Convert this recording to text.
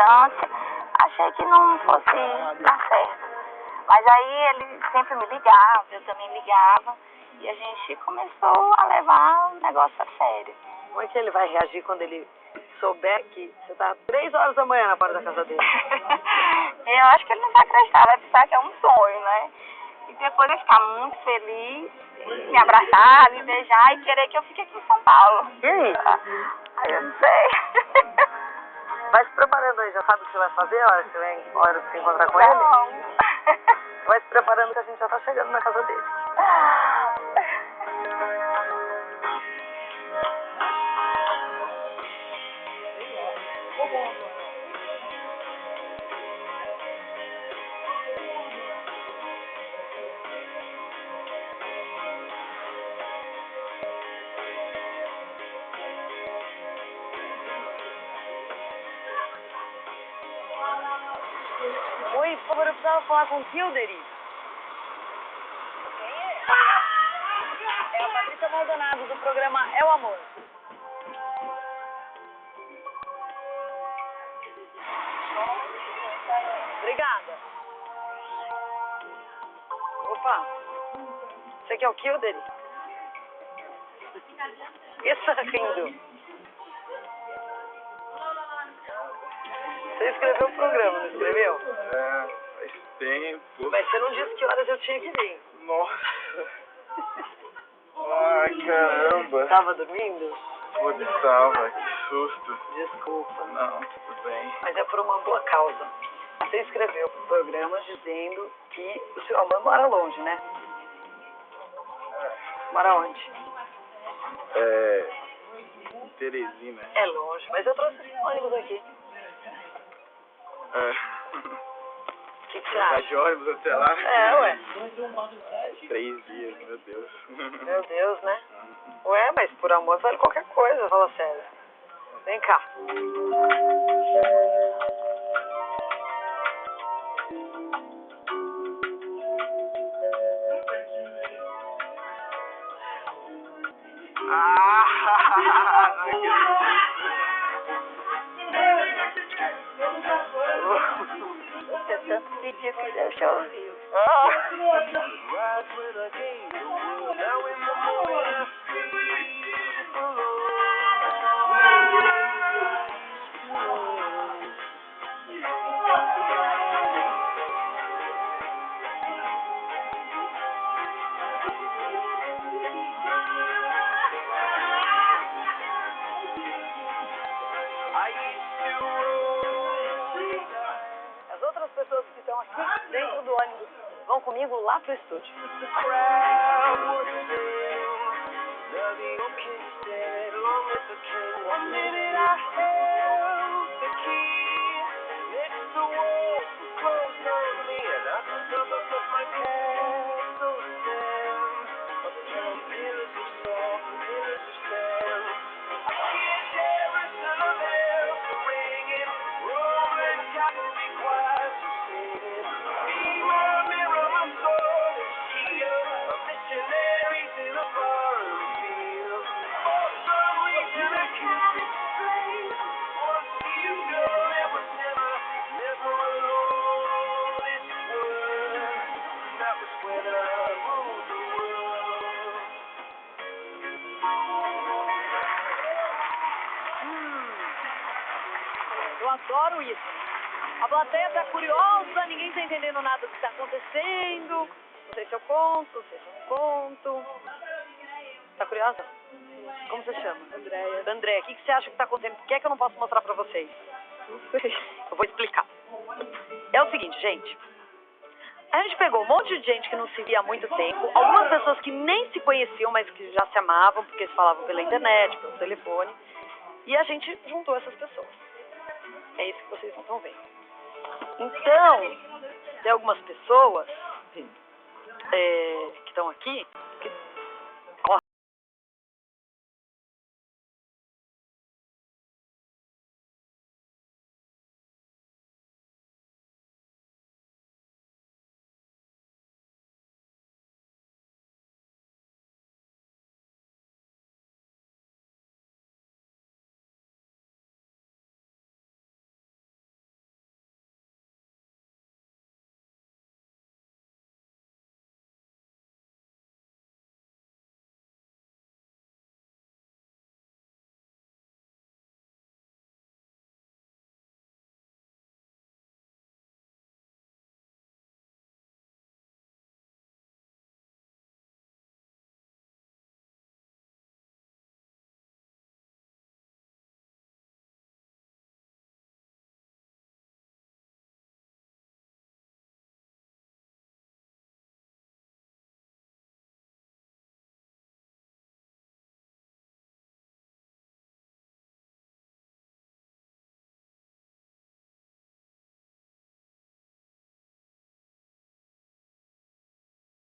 distância, achei que não fosse dar certo. Mas aí ele sempre me ligava, eu também ligava, e a gente começou a levar o negócio a sério. Como é que ele vai reagir quando ele souber que você tá 3 horas da manhã na porta da casa dele? Eu acho que ele não vai acreditar, vai pensar que é um sonho, né? E depois vai ficar muito feliz, me abraçar, me beijar e querer que eu fique aqui em São Paulo. E aí? Aí eu não sei. Vai se preparando aí, já sabe o que você vai fazer a hora que você encontrar com ele? Não. Vai se preparando que a gente já tá chegando na casa dele. Oi, por favor, eu precisava falar com o Kilderi. É a Patrícia Maldonado, do programa É o Amor. Obrigada. Opa, você quer o Kilderi? Isso, rindo. Você escreveu o programa, não escreveu? É, faz tempo. Mas você não disse que horas eu tinha que vir. Nossa. Ai, caramba. Tava dormindo? Putz, tava. Que susto. Desculpa. Não, tudo bem. Mas é por uma boa causa. Você escreveu o programa dizendo que o seu amor mora longe, né? Mora onde? Teresina. É longe, mas eu trouxe esse ônibus aqui. O que você Vai acha? de ônibus até lá? É, ué. 3 dias, meu Deus. Meu Deus, né? Ué, mas por amor vale qualquer coisa, fala sério. Vem cá. Você tanto pediu que Deus te ouviu. As outras pessoas que estão aqui dentro do ônibus vão comigo lá pro estúdio. Eu adoro isso. A plateia tá curiosa, ninguém tá entendendo nada do que tá acontecendo. Não sei se eu conto, não sei se eu não conto. Tá curiosa? Como você chama? Andréia. André, o que você acha que tá acontecendo? Por que é que eu não posso mostrar pra vocês? Não sei. Eu vou explicar. É o seguinte, gente. A gente pegou um monte de gente que não se via há muito tempo, algumas pessoas que nem se conheciam, mas que já se amavam, porque se falavam pela internet, pelo telefone, e a gente juntou essas pessoas. É isso que vocês estão vendo. Então, tem algumas pessoas que estão aqui